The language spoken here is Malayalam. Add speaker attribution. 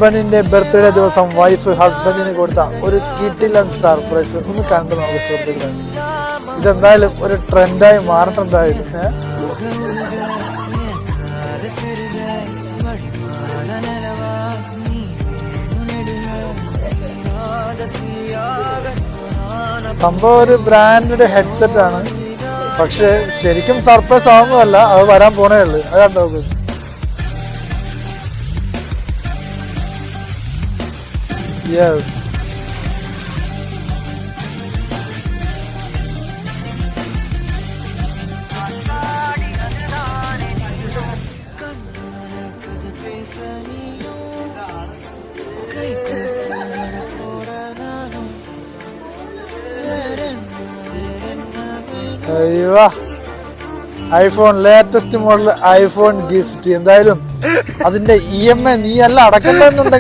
Speaker 1: ഹസ്ബൻഡിന്റെ ബർത്ത്ഡേ ദിവസം വൈഫ് ഹസ്ബൻഡിന് കൊടുത്ത ഒരു കിടിലൻ സർപ്രൈസ് ഒന്ന് കണ്ടു നോക്കുക സുഹൃത്തുക്കളെ. ഇതെന്തായാലും ഒരു ട്രെൻഡായി മാറട്ടെ എന്തായാലും. സംഭവം ഒരു ബ്രാൻഡഡ് ഹെഡ്സെറ്റ് ആണ്, പക്ഷെ ശരിക്കും സർപ്രൈസ് ആവുന്നതല്ല, അത് വരാൻ പോണേ ഉള്ളു. അത് കണ്ടോ. യെസ്, അയ്യോ iPhone latest model iPhone gift. എന്തായാലും അതിന്റെ EMI നീ എല്ലാം അടക്കണ്ടെന്നുണ്ടെങ്കിൽ